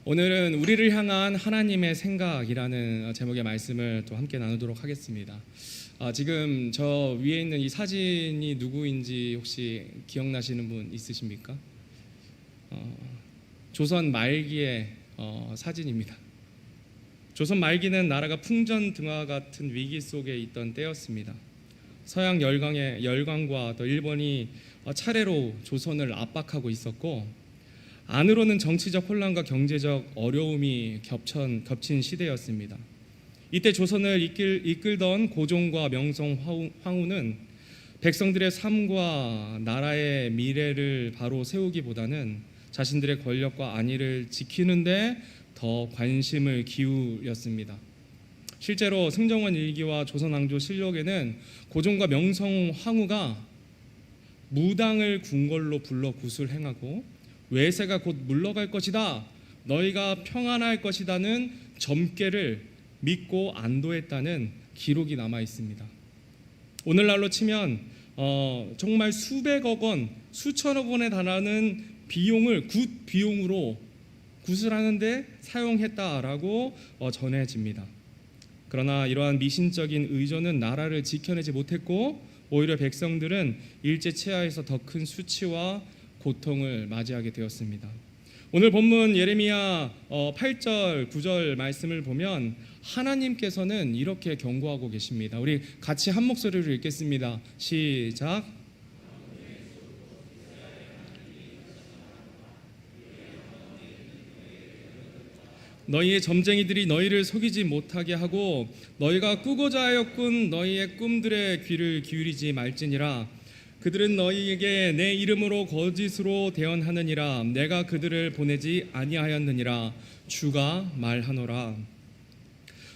오늘은 우리를 향한 하나님의 생각이라는 제목의 말씀을 또 함께 나누도록 하겠습니다. 지금 저 위에 있는 이 사진이 누구인지 혹시 기억나시는 분 있으십니까? 조선 말기의 사진입니다. 조선 말기는 나라가 풍전등화 같은 위기 속에 있던 때였습니다. 서양 열강과 또 일본이 차례로 조선을 압박하고 있었고, 안으로는 정치적 혼란과 경제적 어려움이 겹친 시대였습니다. 이때 조선을 이끌던 고종과 명성 황후는 백성들의 삶과 나라의 미래를 바로 세우기보다는 자신들의 권력과 안위를 지키는 데 더 관심을 기울였습니다. 실제로 승정원 일기와 조선왕조 실록에는 고종과 명성 황후가 무당을 궁궐로 불러 굿을 행하고 외세가 곧 물러갈 것이다, 너희가 평안할 것이다는 점괘를 믿고 안도했다는 기록이 남아 있습니다. 오늘날로 치면 정말 수백억 원, 수천억 원에 달하는 비용을 굿 비용으로 굿을 하는데 사용했다라고 전해집니다. 그러나 이러한 미신적인 의존은 나라를 지켜내지 못했고, 오히려 백성들은 일제치하에서 더 큰 수치와 고통을 맞이하게 되었습니다. 오늘 본문 예레미야 8절 9절 말씀을 보면 하나님께서는 이렇게 경고하고 계십니다. 우리 같이 한 목소리로 읽겠습니다. 시작. 너희의 점쟁이들이 너희를 속이지 못하게 하고 너희가 꾸고자 하였군 너희의 꿈들의 귀를 기울이지 말지니라. 그들은 너희에게 내 이름으로 거짓으로 대언하느니라. 내가 그들을 보내지 아니하였느니라. 주가 말하노라.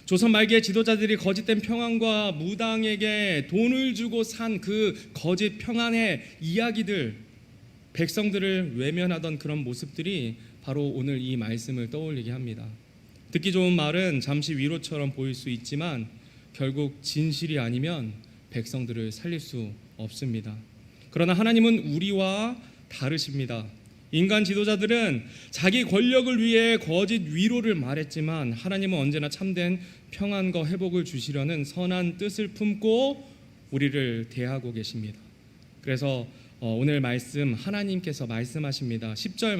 조선 말기의 지도자들이 거짓된 평안과 무당에게 돈을 주고 산 그 거짓 평안의 이야기들, 백성들을 외면하던 그런 모습들이 바로 오늘 이 말씀을 떠올리게 합니다. 듣기 좋은 말은 잠시 위로처럼 보일 수 있지만 결국 진실이 아니면 백성들을 살릴 수 없습니다. 그러나 하나님은 우리와 다르십니다. 인간 지도자들은 자기 권력을 위해 거짓 위로를 말했지만 하나님은 언제나 참된 평안과 회복을 주시려는 선한 뜻을 품고 우리를 대하고 계십니다. 그래서 오늘 말씀 하나님께서 말씀하십니다. 10절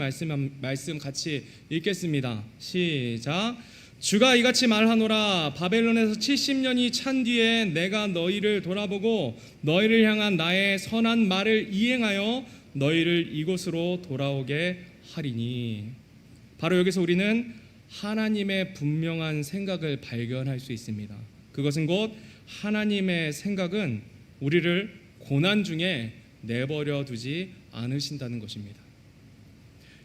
말씀 같이 읽겠습니다. 시작. 주가 이같이 말하노라. 바벨론에서 70년이 찬 뒤에 내가 너희를 돌아보고 너희를 향한 나의 선한 말을 이행하여 너희를 이곳으로 돌아오게 하리니. 바로 여기서 우리는 하나님의 분명한 생각을 발견할 수 있습니다. 그것은 곧 하나님의 생각은 우리를 고난 중에 내버려 두지 않으신다는 것입니다.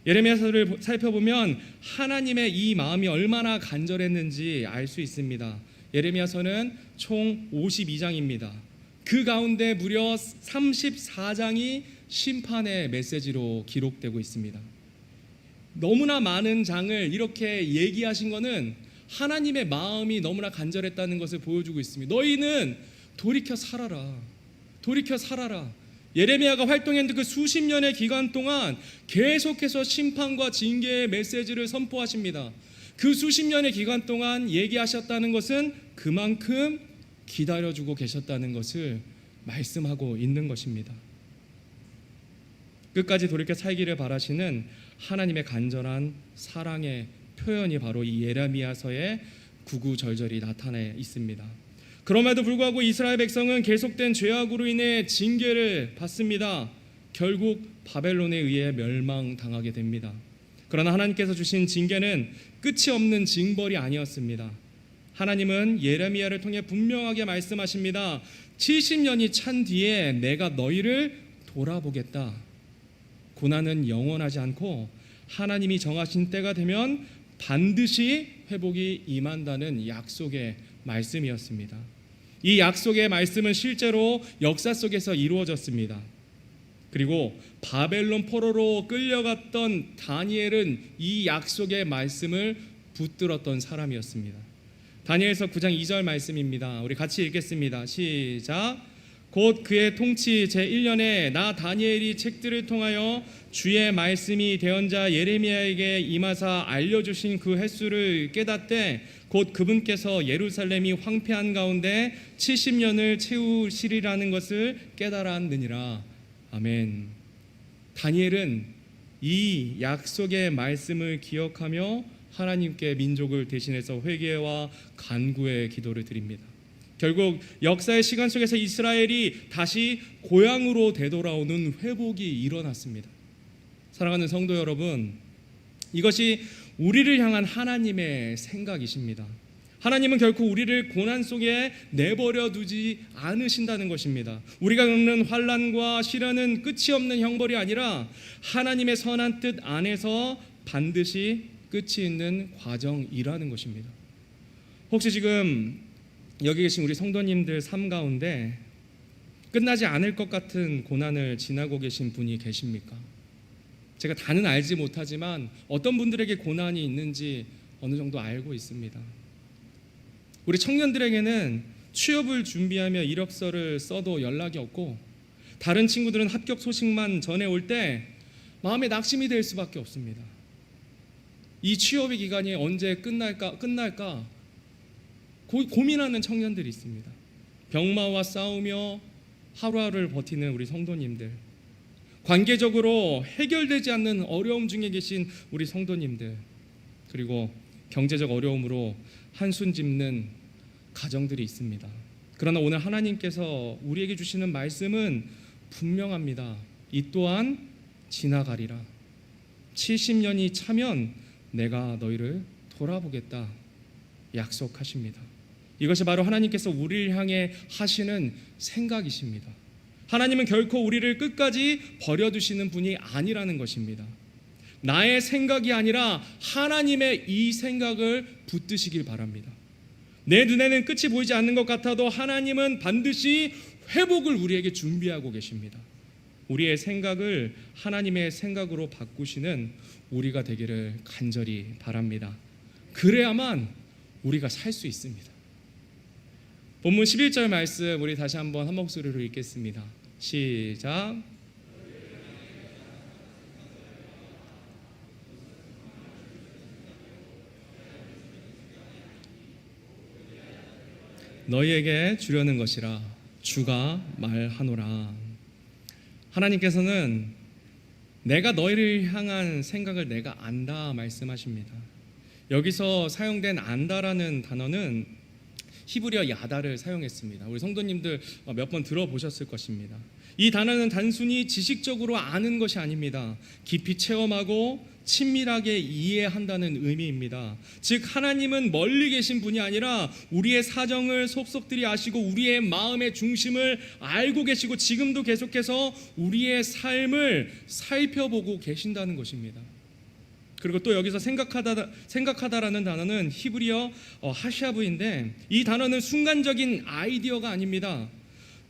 예레미야서를 살펴보면 하나님의 이 마음이 얼마나 간절했는지 알 수 있습니다. 예레미야서는 총 52장입니다. 그 가운데 무려 34장이 심판의 메시지로 기록되고 있습니다. 너무나 많은 장을 이렇게 얘기하신 것은 하나님의 마음이 너무나 간절했다는 것을 보여주고 있습니다. 너희는 돌이켜 살아라. 돌이켜 살아라. 예레미야가 활동했던 그 수십 년의 기간 동안 계속해서 심판과 징계의 메시지를 선포하십니다. 그 수십 년의 기간 동안 얘기하셨다는 것은 그만큼 기다려주고 계셨다는 것을 말씀하고 있는 것입니다. 끝까지 돌이켜 살기를 바라시는 하나님의 간절한 사랑의 표현이 바로 이 예레미야서의 구구절절히 나타나 있습니다. 그럼에도 불구하고 이스라엘 백성은 계속된 죄악으로 인해 징계를 받습니다. 결국 바벨론에 의해 멸망당하게 됩니다. 그러나 하나님께서 주신 징계는 끝이 없는 징벌이 아니었습니다. 하나님은 예레미야를 통해 분명하게 말씀하십니다. 70년이 찬 뒤에 내가 너희를 돌아보겠다. 고난은 영원하지 않고 하나님이 정하신 때가 되면 반드시 회복이 임한다는 약속의 말씀이었습니다. 이 약속의 말씀은 실제로 역사 속에서 이루어졌습니다. 그리고 바벨론 포로로 끌려갔던 다니엘은 이 약속의 말씀을 붙들었던 사람이었습니다. 다니엘서 9장 2절 말씀입니다. 우리 같이 읽겠습니다. 시작. 곧 그의 통치 제1년에 나 다니엘이 책들을 통하여 주의 말씀이 대언자 예레미야에게 임하사 알려주신 그 횟수를 깨닫되 곧 그분께서 예루살렘이 황폐한 가운데 70년을 채우시리라는 것을 깨달았느니라. 아멘. 다니엘은 이 약속의 말씀을 기억하며 하나님께 민족을 대신해서 회개와 간구의 기도를 드립니다. 결국 역사의 시간 속에서 이스라엘이 다시 고향으로 되돌아오는 회복이 일어났습니다. 사랑하는 성도 여러분, 이것이 우리를 향한 하나님의 생각이십니다. 하나님은 결코 우리를 고난 속에 내버려 두지 않으신다는 것입니다. 우리가 겪는 환난과 시련은 끝이 없는 형벌이 아니라 하나님의 선한 뜻 안에서 반드시 끝이 있는 과정이라는 것입니다. 혹시 지금 여기 계신 우리 성도님들 삶 가운데 끝나지 않을 것 같은 고난을 지나고 계신 분이 계십니까? 제가 다는 알지 못하지만 어떤 분들에게 고난이 있는지 어느 정도 알고 있습니다. 우리 청년들에게는 취업을 준비하며 이력서를 써도 연락이 없고 다른 친구들은 합격 소식만 전해올 때 마음에 낙심이 될 수밖에 없습니다. 이 취업의 기간이 언제 끝날까 고민하는 청년들이 있습니다. 병마와 싸우며 하루하루를 버티는 우리 성도님들, 관계적으로 해결되지 않는 어려움 중에 계신 우리 성도님들, 그리고 경제적 어려움으로 한숨 짓는 가정들이 있습니다. 그러나 오늘 하나님께서 우리에게 주시는 말씀은 분명합니다. 이 또한 지나가리라. 70년이 차면 내가 너희를 돌아보겠다 약속하십니다. 이것이 바로 하나님께서 우리를 향해 하시는 생각이십니다. 하나님은 결코 우리를 끝까지 버려두시는 분이 아니라는 것입니다. 나의 생각이 아니라 하나님의 이 생각을 붙드시길 바랍니다. 내 눈에는 끝이 보이지 않는 것 같아도 하나님은 반드시 회복을 우리에게 준비하고 계십니다. 우리의 생각을 하나님의 생각으로 바꾸시는 우리가 되기를 간절히 바랍니다. 그래야만 우리가 살 수 있습니다. 본문 11절 말씀 우리 다시 한번 한 목소리로 읽겠습니다. 시작. 너희에게 주려는 것이라 주가 말하노라. 하나님께서는 내가 너희를 향한 생각을 내가 안다 말씀하십니다. 여기서 사용된 안다라는 단어는 히브리어 야다를 사용했습니다. 우리 성도님들 몇 번 들어보셨을 것입니다. 이 단어는 단순히 지식적으로 아는 것이 아닙니다. 깊이 체험하고 친밀하게 이해한다는 의미입니다. 즉 하나님은 멀리 계신 분이 아니라 우리의 사정을 속속들이 아시고 우리의 마음의 중심을 알고 계시고 지금도 계속해서 우리의 삶을 살펴보고 계신다는 것입니다. 그리고 또 여기서 생각하다라는 단어는 히브리어 하샤브인데 이 단어는 순간적인 아이디어가 아닙니다.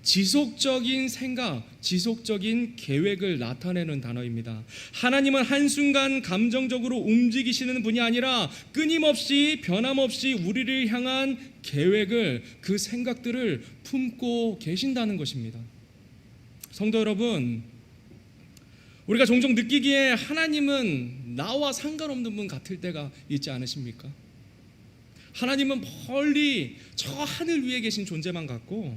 지속적인 생각, 지속적인 계획을 나타내는 단어입니다. 하나님은 한순간 감정적으로 움직이시는 분이 아니라 끊임없이 변함없이 우리를 향한 계획을, 그 생각들을 품고 계신다는 것입니다. 성도 여러분, 우리가 종종 느끼기에 하나님은 나와 상관없는 분 같을 때가 있지 않으십니까? 하나님은 멀리 저 하늘 위에 계신 존재만 같고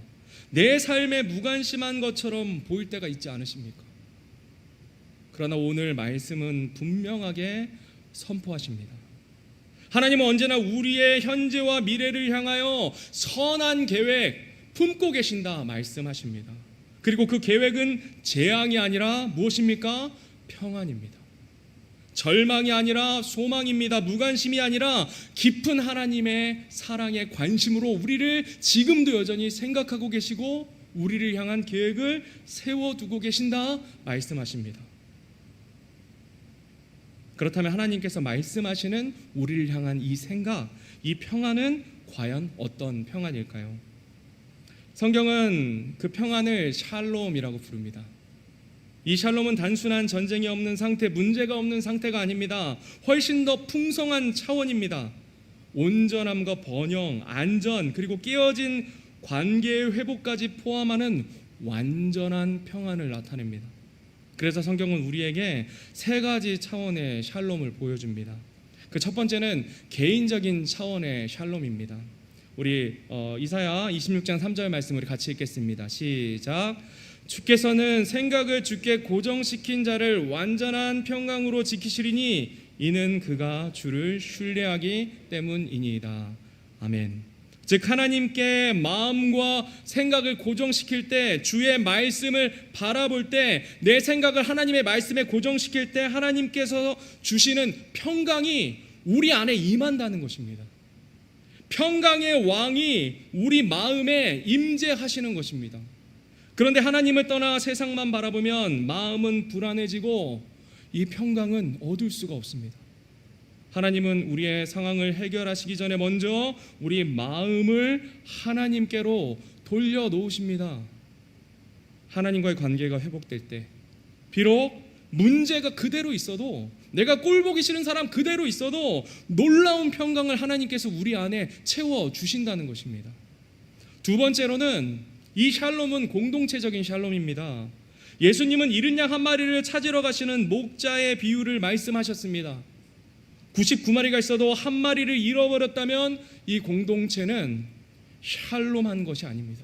내 삶에 무관심한 것처럼 보일 때가 있지 않으십니까? 그러나 오늘 말씀은 분명하게 선포하십니다. 하나님은 언제나 우리의 현재와 미래를 향하여 선한 계획 품고 계신다 말씀하십니다. 그리고 그 계획은 재앙이 아니라 무엇입니까? 평안입니다. 절망이 아니라 소망입니다. 무관심이 아니라 깊은 하나님의 사랑의 관심으로 우리를 지금도 여전히 생각하고 계시고 우리를 향한 계획을 세워두고 계신다 말씀하십니다. 그렇다면 하나님께서 말씀하시는 우리를 향한 이 생각, 이 평안은 과연 어떤 평안일까요? 성경은 그 평안을 샬롬이라고 부릅니다. 이 샬롬은 단순한 전쟁이 없는 상태, 문제가 없는 상태가 아닙니다. 훨씬 더 풍성한 차원입니다. 온전함과 번영, 안전, 그리고 깨어진 관계의 회복까지 포함하는 완전한 평안을 나타냅니다. 그래서 성경은 우리에게 세 가지 차원의 샬롬을 보여줍니다. 그 첫 번째는 개인적인 차원의 샬롬입니다. 우리 이사야 26장 3절 말씀 우리 같이 읽겠습니다. 시작. 주께서는 생각을 주께 고정시킨 자를 완전한 평강으로 지키시리니 이는 그가 주를 신뢰하기 때문이니이다. 아멘. 즉 하나님께 마음과 생각을 고정시킬 때, 주의 말씀을 바라볼 때, 내 생각을 하나님의 말씀에 고정시킬 때 하나님께서 주시는 평강이 우리 안에 임한다는 것입니다. 평강의 왕이 우리 마음에 임재하시는 것입니다. 그런데 하나님을 떠나 세상만 바라보면 마음은 불안해지고 이 평강은 얻을 수가 없습니다. 하나님은 우리의 상황을 해결하시기 전에 먼저 우리 마음을 하나님께로 돌려놓으십니다. 하나님과의 관계가 회복될 때, 비록 문제가 그대로 있어도, 내가 꼴보기 싫은 사람 그대로 있어도 놀라운 평강을 하나님께서 우리 안에 채워주신다는 것입니다. 두 번째로는 이 샬롬은 공동체적인 샬롬입니다. 예수님은 잃은 양 한 마리를 찾으러 가시는 목자의 비유를 말씀하셨습니다. 99마리가 있어도 한 마리를 잃어버렸다면 이 공동체는 샬롬한 것이 아닙니다.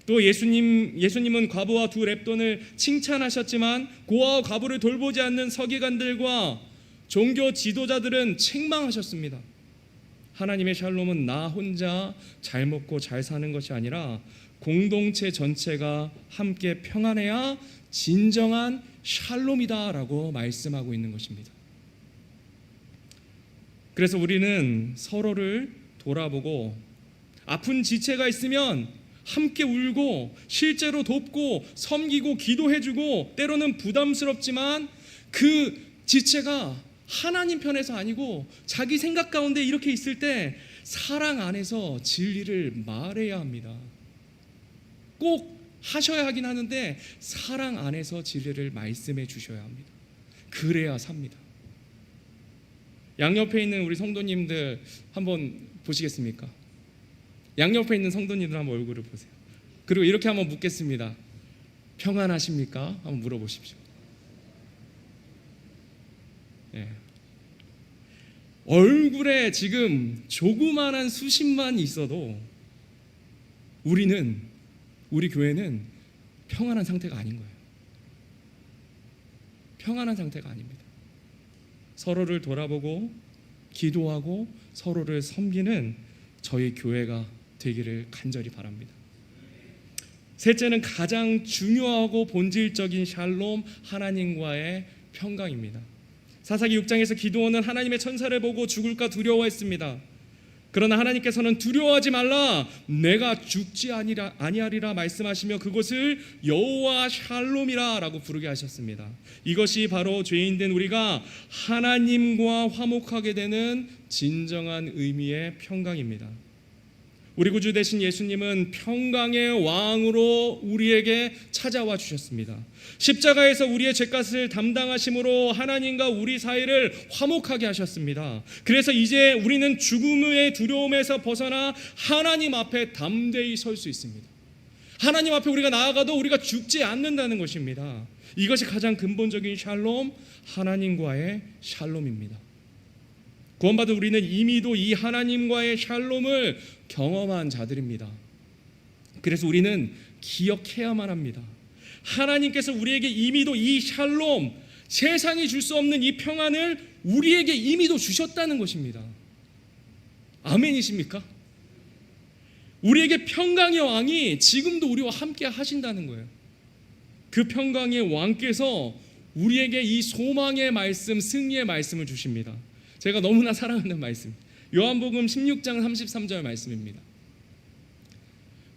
또 예수님은 과부와 두 랩돈을 칭찬하셨지만 고아와 과부를 돌보지 않는 서기관들과 종교 지도자들은 책망하셨습니다. 하나님의 샬롬은 나 혼자 잘 먹고 잘 사는 것이 아니라 공동체 전체가 함께 평안해야 진정한 샬롬이다라고 말씀하고 있는 것입니다. 그래서 우리는 서로를 돌아보고 아픈 지체가 있으면 함께 울고 실제로 돕고 섬기고 기도해주고, 때로는 부담스럽지만 그 지체가 하나님 편에서 아니고 자기 생각 가운데 이렇게 있을 때 사랑 안에서 진리를 말해야 합니다. 꼭 하셔야 하긴 하는데 사랑 안에서 진리를 말씀해 주셔야 합니다. 그래야 삽니다. 양옆에 있는 우리 성도님들 한번 보시겠습니까? 양옆에 있는 성도님들 한번 얼굴을 보세요. 그리고 이렇게 한번 묻겠습니다. 평안하십니까? 한번 물어보십시오. 예. 얼굴에 지금 조그만한 수심만 있어도 우리 교회는 평안한 상태가 아닌 거예요. 평안한 상태가 아닙니다. 서로를 돌아보고 기도하고 서로를 섬기는 저희 교회가 되기를 간절히 바랍니다. 셋째는 가장 중요하고 본질적인 샬롬, 하나님과의 평강입니다. 사사기 6장에서 기드온은 하나님의 천사를 보고 죽을까 두려워했습니다. 그러나 하나님께서는 두려워하지 말라, 내가 죽지 아니하리라 말씀하시며 그곳을 여호와 샬롬이라 라고 부르게 하셨습니다. 이것이 바로 죄인된 우리가 하나님과 화목하게 되는 진정한 의미의 평강입니다. 우리 구주 되신 예수님은 평강의 왕으로 우리에게 찾아와 주셨습니다. 십자가에서 우리의 죄값을 담당하심으로 하나님과 우리 사이를 화목하게 하셨습니다. 그래서 이제 우리는 죽음의 두려움에서 벗어나 하나님 앞에 담대히 설 수 있습니다. 하나님 앞에 우리가 나아가도 우리가 죽지 않는다는 것입니다. 이것이 가장 근본적인 샬롬, 하나님과의 샬롬입니다. 구원받은 우리는 이미도 이 하나님과의 샬롬을 경험한 자들입니다. 그래서 우리는 기억해야만 합니다. 하나님께서 우리에게 이미도 이 샬롬, 세상이 줄 수 없는 이 평안을 우리에게 이미도 주셨다는 것입니다. 아멘이십니까? 우리에게 평강의 왕이 지금도 우리와 함께 하신다는 거예요. 그 평강의 왕께서 우리에게 이 소망의 말씀, 승리의 말씀을 주십니다. 제가 너무나 사랑하는 말씀, 요한복음 16장 33절 말씀입니다.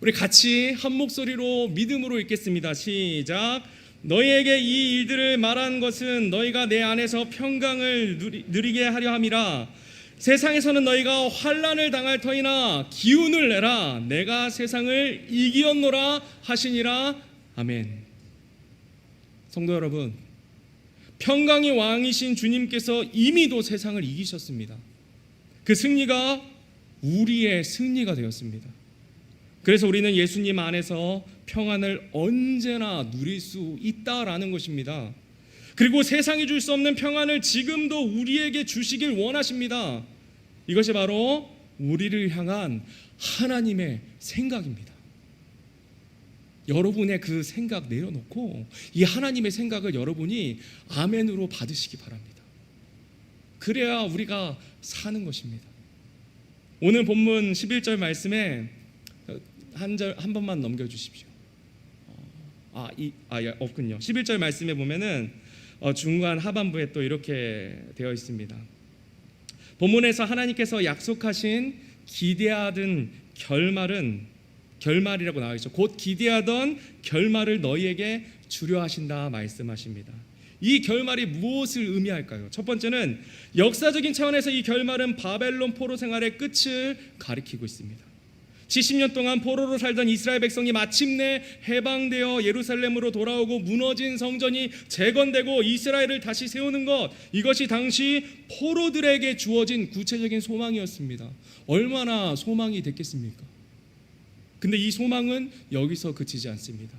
우리 같이 한 목소리로 믿음으로 읽겠습니다. 시작. 너희에게 이 일들을 말한 것은 너희가 내 안에서 평강을 누리게 하려 함이라. 세상에서는 너희가 환난을 당할 터이나 기운을 내라, 내가 세상을 이기었노라 하시니라. 아멘. 성도 여러분, 평강의 왕이신 주님께서 이미도 세상을 이기셨습니다. 그 승리가 우리의 승리가 되었습니다. 그래서 우리는 예수님 안에서 평안을 언제나 누릴 수 있다라는 것입니다. 그리고 세상이 줄 수 없는 평안을 지금도 우리에게 주시길 원하십니다. 이것이 바로 우리를 향한 하나님의 생각입니다. 여러분의 그 생각 내려놓고 이 하나님의 생각을 여러분이 아멘으로 받으시기 바랍니다. 그래야 우리가 사는 것입니다. 오늘 본문 11절 말씀에 한 번만 넘겨주십시오. 없군요. 11절 말씀에 보면은 중간 하반부에 또 이렇게 되어 있습니다. 본문에서 하나님께서 약속하신 기대하던 결말이라고 나와 있죠. 곧 기대하던 결말을 너희에게 주려 하신다 말씀하십니다. 이 결말이 무엇을 의미할까요? 첫 번째는 역사적인 차원에서 이 결말은 바벨론 포로 생활의 끝을 가리키고 있습니다. 70년 동안 포로로 살던 이스라엘 백성이 마침내 해방되어 예루살렘으로 돌아오고 무너진 성전이 재건되고 이스라엘을 다시 세우는 것, 이것이 당시 포로들에게 주어진 구체적인 소망이었습니다. 얼마나 소망이 됐겠습니까? 근데 이 소망은 여기서 그치지 않습니다.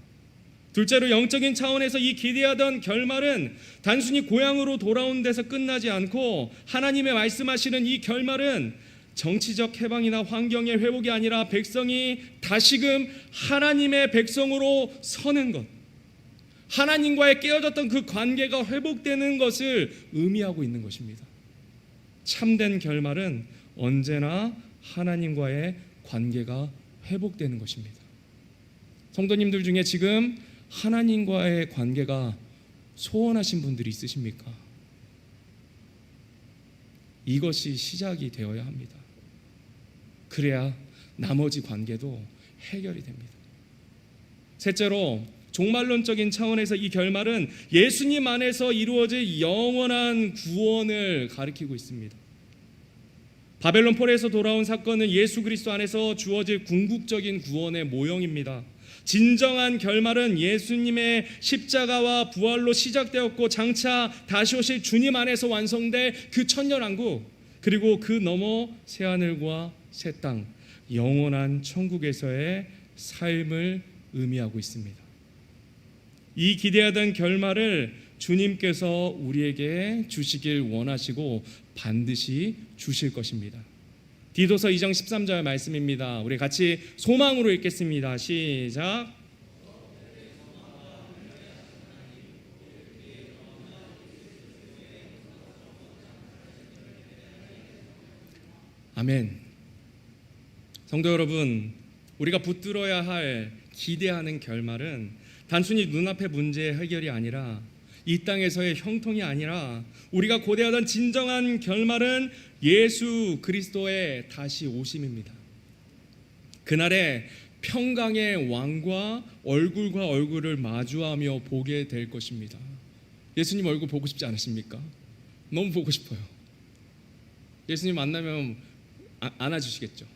둘째로 영적인 차원에서 이 기대하던 결말은 단순히 고향으로 돌아온 데서 끝나지 않고 하나님의 말씀하시는 이 결말은 정치적 해방이나 환경의 회복이 아니라 백성이 다시금 하나님의 백성으로 서는 것, 하나님과의 깨어졌던 그 관계가 회복되는 것을 의미하고 있는 것입니다. 참된 결말은 언제나 하나님과의 관계가 회복되는 것입니다. 성도님들 중에 지금 하나님과의 관계가 소원하신 분들이 있으십니까? 이것이 시작이 되어야 합니다. 그래야 나머지 관계도 해결이 됩니다. 셋째로 종말론적인 차원에서 이 결말은 예수님 안에서 이루어질 영원한 구원을 가리키고 있습니다. 바벨론 포로에서 돌아온 사건은 예수 그리스도 안에서 주어질 궁극적인 구원의 모형입니다. 진정한 결말은 예수님의 십자가와 부활로 시작되었고 장차 다시 오실 주님 안에서 완성될 그 천년왕국, 그리고 그 너머 새하늘과 새 땅, 영원한 천국에서의 삶을 의미하고 있습니다. 이 기대하던 결말을 주님께서 우리에게 주시길 원하시고 반드시 주실 것입니다. 디도서 2장 13절 말씀입니다. 우리 같이 소망으로 읽겠습니다. 시작. 아멘. 성도 여러분, 우리가 붙들어야 할 기대하는 결말은 단순히 눈앞의 문제의 해결이 아니라 이 땅에서의 형통이 아니라 우리가 고대하던 진정한 결말은 예수 그리스도의 다시 오심입니다. 그날에 평강의 왕과 얼굴과 얼굴을 마주하며 보게 될 것입니다. 예수님 얼굴 보고 싶지 않으십니까? 너무 보고 싶어요. 예수님 만나면 안아주시겠죠.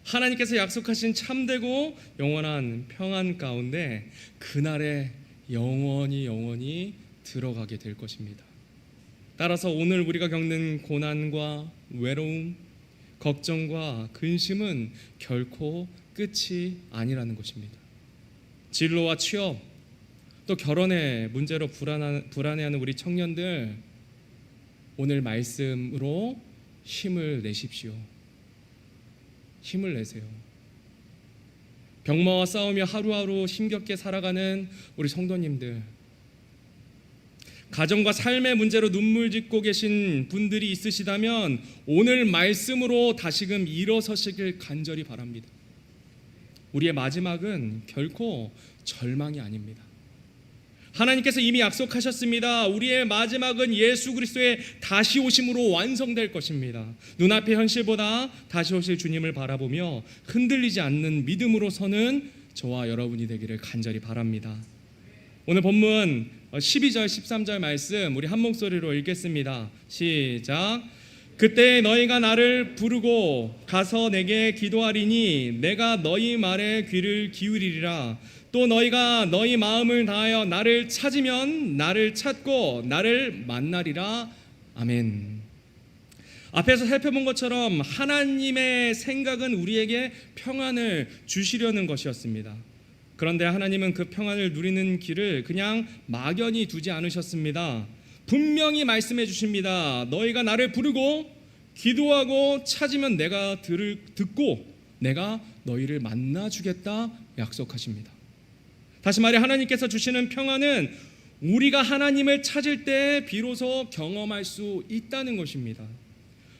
하나님께서 약속하신 참되고 영원한 평안 가운데 그날에 영원히 들어가게 될 것입니다. 따라서 오늘 우리가 겪는 고난과 외로움, 걱정과 근심은 결코 끝이 아니라는 것입니다. 진로와 취업, 또 결혼의 문제로 불안해하는 우리 청년들, 오늘 말씀으로 힘을 내십시오. 힘을 내세요. 병마와 싸우며 하루하루 힘겹게 살아가는 우리 성도님들, 가정과 삶의 문제로 눈물 짓고 계신 분들이 있으시다면 오늘 말씀으로 다시금 일어서시길 간절히 바랍니다. 우리의 마지막은 결코 절망이 아닙니다. 하나님께서 이미 약속하셨습니다. 우리의 마지막은 예수 그리스도의 다시 오심으로 완성될 것입니다. 눈앞의 현실보다 다시 오실 주님을 바라보며 흔들리지 않는 믿음으로 서는 저와 여러분이 되기를 간절히 바랍니다. 오늘 본문 12절 13절 말씀 우리 한 목소리로 읽겠습니다. 시작. 그때 너희가 나를 부르고 가서 내게 기도하리니 내가 너희 말에 귀를 기울이리라. 또 너희가 너희 마음을 다하여 나를 찾으면 나를 찾고 나를 만나리라. 아멘. 앞에서 살펴본 것처럼 하나님의 생각은 우리에게 평안을 주시려는 것이었습니다. 그런데 하나님은 그 평안을 누리는 길을 그냥 막연히 두지 않으셨습니다. 분명히 말씀해 주십니다. 너희가 나를 부르고 기도하고 찾으면 내가 듣고 내가 너희를 만나 주겠다 약속하십니다. 다시 말해 하나님께서 주시는 평안은 우리가 하나님을 찾을 때 비로소 경험할 수 있다는 것입니다.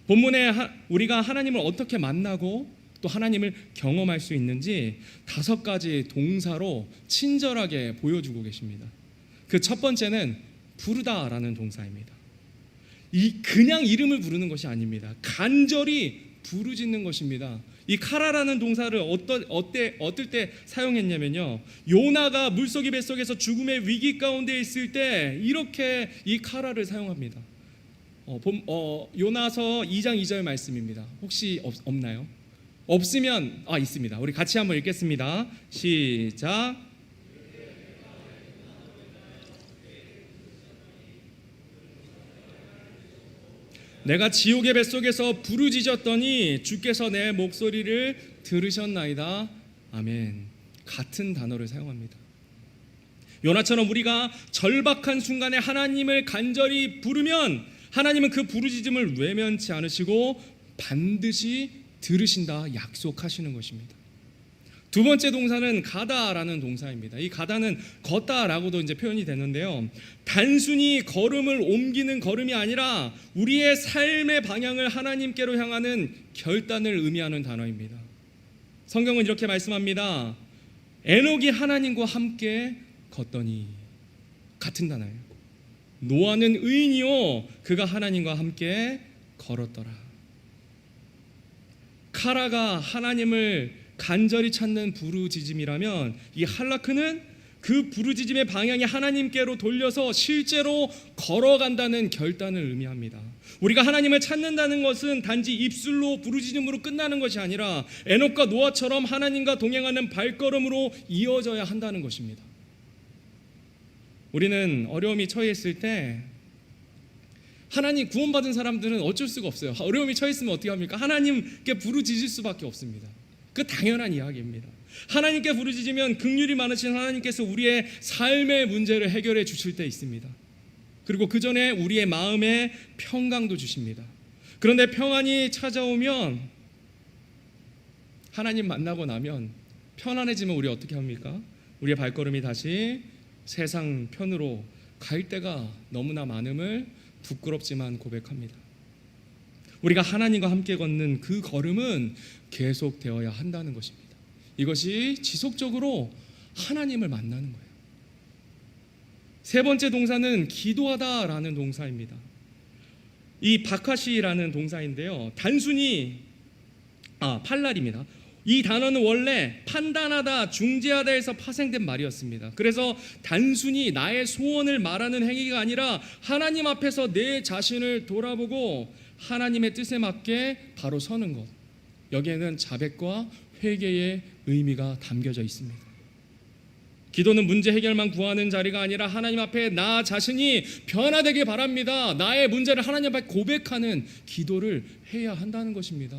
본문에 우리가 하나님을 어떻게 만나고 또 하나님을 경험할 수 있는지 5가지 동사로 친절하게 보여주고 계십니다. 그 첫 번째는 부르다라는 동사입니다. 그냥 이름을 부르는 것이 아닙니다. 간절히 부르짖는 것입니다. 이 카라라는 동사를 어떨 때 사용했냐면요, 요나가 물속의 뱃속에서 죽음의 위기 가운데 있을 때 이렇게 이 카라를 사용합니다. 요나서 2장 2절 말씀입니다. 혹시 없나요? 없으면 있습니다. 우리 같이 한번 읽겠습니다. 시작. 내가 지옥의 뱃속에서 부르짖었더니 주께서 내 목소리를 들으셨나이다. 아멘. 같은 단어를 사용합니다. 요나처럼 우리가 절박한 순간에 하나님을 간절히 부르면 하나님은 그 부르짖음을 외면치 않으시고 반드시 들으신다 약속하시는 것입니다. 두 번째 동사는 가다라는 동사입니다. 이 가다는 걷다라고도 이제 표현이 되는데요, 단순히 걸음을 옮기는 걸음이 아니라 우리의 삶의 방향을 하나님께로 향하는 결단을 의미하는 단어입니다. 성경은 이렇게 말씀합니다. 에녹이 하나님과 함께 걷더니, 같은 단어예요. 노아는 의인이요 그가 하나님과 함께 걸었더라. 카라가 하나님을 간절히 찾는 부르짖음이라면, 이 할라크는 그 부르짖음의 방향이 하나님께로 돌려서 실제로 걸어간다는 결단을 의미합니다. 우리가 하나님을 찾는다는 것은 단지 입술로 부르짖음으로 끝나는 것이 아니라 에녹과 노아처럼 하나님과 동행하는 발걸음으로 이어져야 한다는 것입니다. 우리는 어려움이 처했을 때 하나님 구원받은 사람들은 어쩔 수가 없어요. 어려움이 처했으면 어떻게 합니까? 하나님께 부르짖을 수밖에 없습니다. 그 당연한 이야기입니다. 하나님께 부르짖으면 긍휼이 많으신 하나님께서 우리의 삶의 문제를 해결해 주실 때 있습니다. 그리고 그 전에 우리의 마음에 평강도 주십니다. 그런데 평안이 찾아오면, 하나님 만나고 나면 편안해지면 우리 어떻게 합니까? 우리의 발걸음이 다시 세상 편으로 갈 때가 너무나 많음을 부끄럽지만 고백합니다. 우리가 하나님과 함께 걷는 그 걸음은 계속되어야 한다는 것입니다. 이것이 지속적으로 하나님을 만나는 거예요. 세 번째 동사는 기도하다라는 동사입니다. 이 바카시라는 동사인데요, 단순히 팔랄입니다. 이 단어는 원래 판단하다, 중재하다에서 파생된 말이었습니다. 그래서 단순히 나의 소원을 말하는 행위가 아니라 하나님 앞에서 내 자신을 돌아보고 하나님의 뜻에 맞게 바로 서는 것, 여기에는 자백과 회개의 의미가 담겨져 있습니다. 기도는 문제 해결만 구하는 자리가 아니라 하나님 앞에 나 자신이 변화되길 바랍니다. 나의 문제를 하나님 앞에 고백하는 기도를 해야 한다는 것입니다.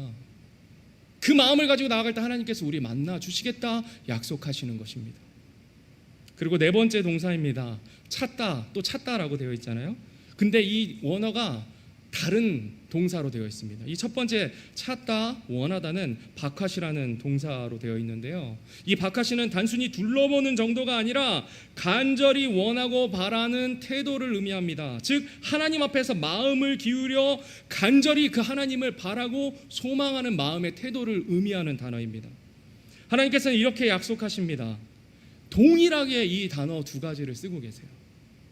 그 마음을 가지고 나아갈 때 하나님께서 우리 만나 주시겠다 약속하시는 것입니다. 그리고 네 번째 동사입니다. 찾다, 또 찾다라고 되어 있잖아요. 근데 이 원어가 다른 동사로 되어 있습니다. 이 첫 번째 찾다, 원하다는 바카시라는 동사로 되어 있는데요, 이 바카시는 단순히 둘러보는 정도가 아니라 간절히 원하고 바라는 태도를 의미합니다. 즉 하나님 앞에서 마음을 기울여 간절히 그 하나님을 바라고 소망하는 마음의 태도를 의미하는 단어입니다. 하나님께서는 이렇게 약속하십니다. 동일하게 이 단어 2가지를 쓰고 계세요.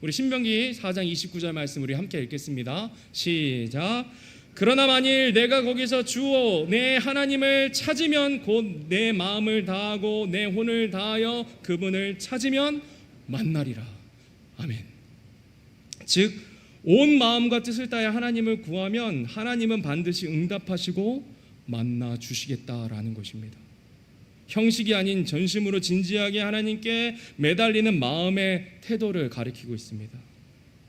우리 신명기 4장 29절 말씀 우리 함께 읽겠습니다. 시작. 그러나 만일 내가 거기서 주어 내 하나님을 찾으면 곧 내 마음을 다하고 내 혼을 다하여 그분을 찾으면 만나리라. 아멘. 즉 온 마음과 뜻을 다해 하나님을 구하면 하나님은 반드시 응답하시고 만나 주시겠다라는 것입니다. 형식이 아닌 전심으로 진지하게 하나님께 매달리는 마음의 태도를 가리키고 있습니다.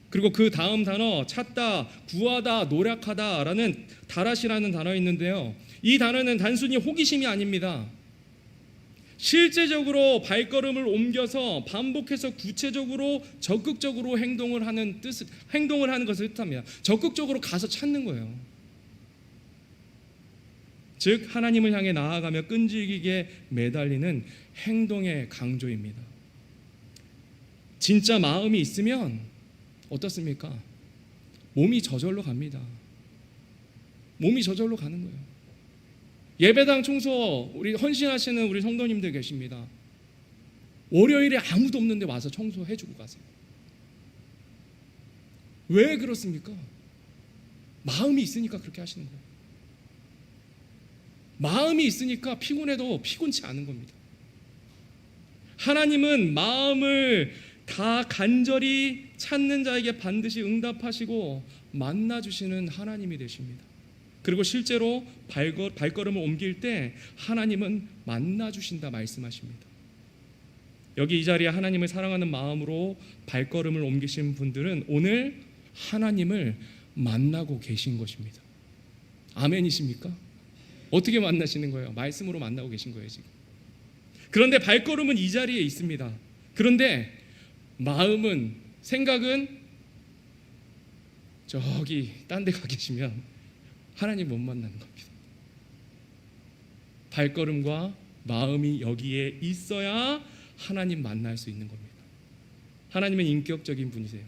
그리고 그 다음 단어 찾다, 구하다, 노력하다라는 다랏이라는 단어 있는데요. 이 단어는 단순히 호기심이 아닙니다. 실제적으로 발걸음을 옮겨서 반복해서 구체적으로 적극적으로 행동을 하는 것을 뜻합니다. 적극적으로 가서 찾는 거예요. 즉 하나님을 향해 나아가며 끈질기게 매달리는 행동의 강조입니다. 진짜 마음이 있으면 어떻습니까? 몸이 저절로 갑니다. 몸이 저절로 가는 거예요. 예배당 청소 우리 헌신하시는 우리 성도님들 계십니다. 월요일에 아무도 없는데 와서 청소해주고 가세요. 왜 그렇습니까? 마음이 있으니까 그렇게 하시는 거예요. 마음이 있으니까 피곤해도 피곤치 않은 겁니다. 하나님은 마음을 다 간절히 찾는 자에게 반드시 응답하시고 만나주시는 하나님이 되십니다. 그리고 실제로 발걸음을 옮길 때 하나님은 만나주신다 말씀하십니다. 여기 이 자리에 하나님을 사랑하는 마음으로 발걸음을 옮기신 분들은 오늘 하나님을 만나고 계신 것입니다. 아멘이십니까? 어떻게 만나시는 거예요? 말씀으로 만나고 계신 거예요 지금. 그런데 발걸음은 이 자리에 있습니다. 그런데 마음은, 생각은 저기 딴 데 가 계시면 하나님 못 만나는 겁니다. 발걸음과 마음이 여기에 있어야 하나님 만날 수 있는 겁니다. 하나님은 인격적인 분이세요.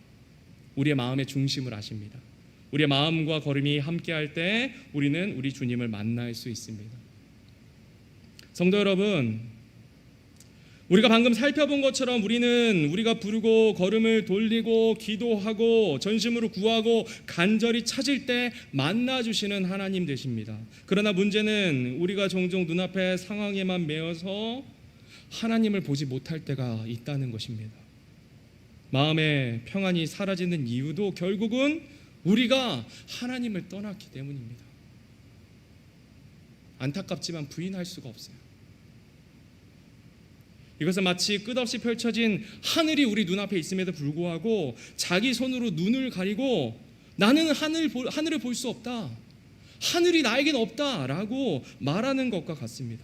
우리의 마음의 중심을 아십니다. 우리의 마음과 걸음이 함께할 때 우리는 우리 주님을 만날 수 있습니다. 성도 여러분, 우리가 방금 살펴본 것처럼 우리가 부르고 걸음을 돌리고 기도하고 전심으로 구하고 간절히 찾을 때 만나주시는 하나님 되십니다. 그러나 문제는 우리가 종종 눈앞의 상황에만 매여서 하나님을 보지 못할 때가 있다는 것입니다. 마음의 평안이 사라지는 이유도 결국은 우리가 하나님을 떠났기 때문입니다. 안타깝지만 부인할 수가 없어요. 이것은 마치 끝없이 펼쳐진 하늘이 우리 눈앞에 있음에도 불구하고 자기 손으로 눈을 가리고 나는 하늘을 볼 수 없다, 하늘이 나에겐 없다 라고 말하는 것과 같습니다.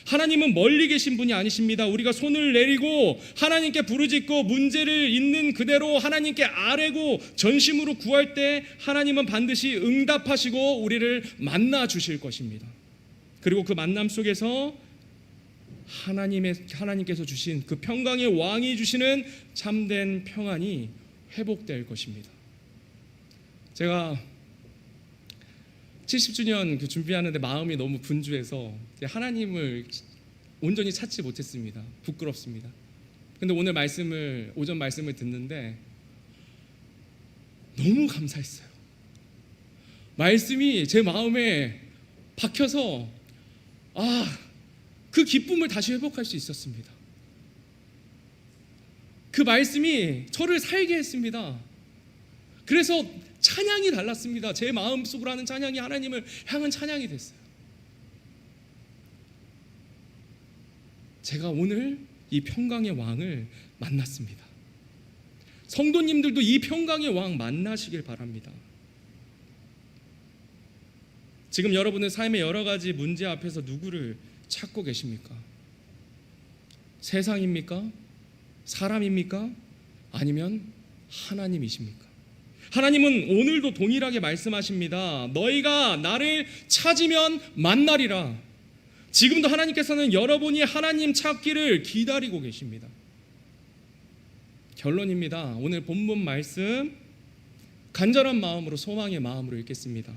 하나님은 멀리 계신 분이 아니십니다. 우리가 손을 내리고 하나님께 부르짖고 문제를 있는 그대로 하나님께 아뢰고 전심으로 구할 때 하나님은 반드시 응답하시고 우리를 만나 주실 것입니다. 그리고 그 만남 속에서 하나님께서 주신 그 평강의 왕이 주시는 참된 평안이 회복될 것입니다. 제가 70주년 준비하는데 마음이 너무 분주해서 하나님을 온전히 찾지 못했습니다. 부끄럽습니다. 근데 오늘 오전 말씀을 듣는데 너무 감사했어요. 말씀이 제 마음에 박혀서 그 기쁨을 다시 회복할 수 있었습니다. 그 말씀이 저를 살게 했습니다. 그래서 찬양이 달랐습니다. 제 마음속으로 하는 찬양이 하나님을 향한 찬양이 됐어요. 제가 오늘 이 평강의 왕을 만났습니다. 성도님들도 이 평강의 왕 만나시길 바랍니다. 지금 여러분은 삶의 여러 가지 문제 앞에서 누구를 찾고 계십니까? 세상입니까? 사람입니까? 아니면 하나님이십니까? 하나님은 오늘도 동일하게 말씀하십니다. 너희가 나를 찾으면 만나리라. 지금도 하나님께서는 여러분이 하나님 찾기를 기다리고 계십니다. 결론입니다. 오늘 본문 말씀 간절한 마음으로, 소망의 마음으로 읽겠습니다.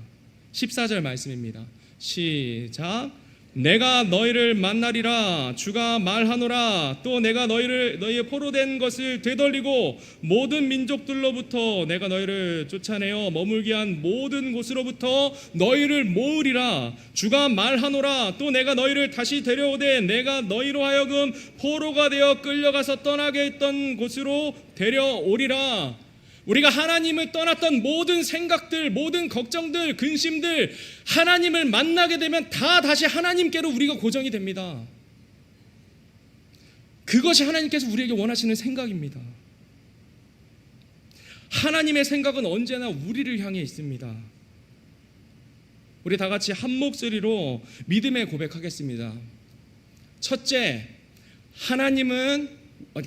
14절 말씀입니다. 시작. 내가 너희를 만나리라. 주가 말하노라. 또 내가 너희의 포로된 것을 되돌리고 모든 민족들로부터 내가 너희를 쫓아내어 머물게 한 모든 곳으로부터 너희를 모으리라. 주가 말하노라. 또 내가 너희를 다시 데려오되 내가 너희로 하여금 포로가 되어 끌려가서 떠나게 했던 곳으로 데려오리라. 우리가 하나님을 떠났던 모든 생각들, 모든 걱정들, 근심들, 하나님을 만나게 되면 다 다시 하나님께로 우리가 고정이 됩니다. 그것이 하나님께서 우리에게 원하시는 생각입니다. 하나님의 생각은 언제나 우리를 향해 있습니다. 우리 다 같이 한 목소리로 믿음의 고백하겠습니다. 첫째, 하나님은,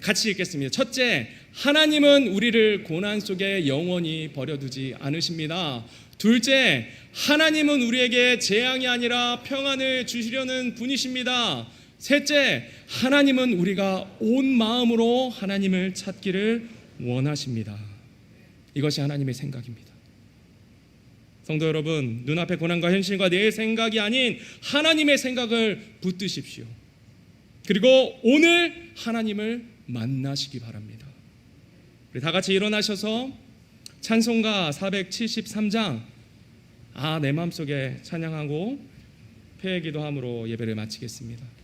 같이 읽겠습니다. 첫째, 하나님은 우리를 고난 속에 영원히 버려두지 않으십니다. 둘째, 하나님은 우리에게 재앙이 아니라 평안을 주시려는 분이십니다. 셋째, 하나님은 우리가 온 마음으로 하나님을 찾기를 원하십니다. 이것이 하나님의 생각입니다. 성도 여러분, 눈앞의 고난과 현실과 내 생각이 아닌 하나님의 생각을 붙드십시오. 그리고 오늘 하나님을 만나시기 바랍니다. 우리 다 같이 일어나셔서 찬송가 473장 내 마음속에 찬양하고 폐회 기도함으로 예배를 마치겠습니다.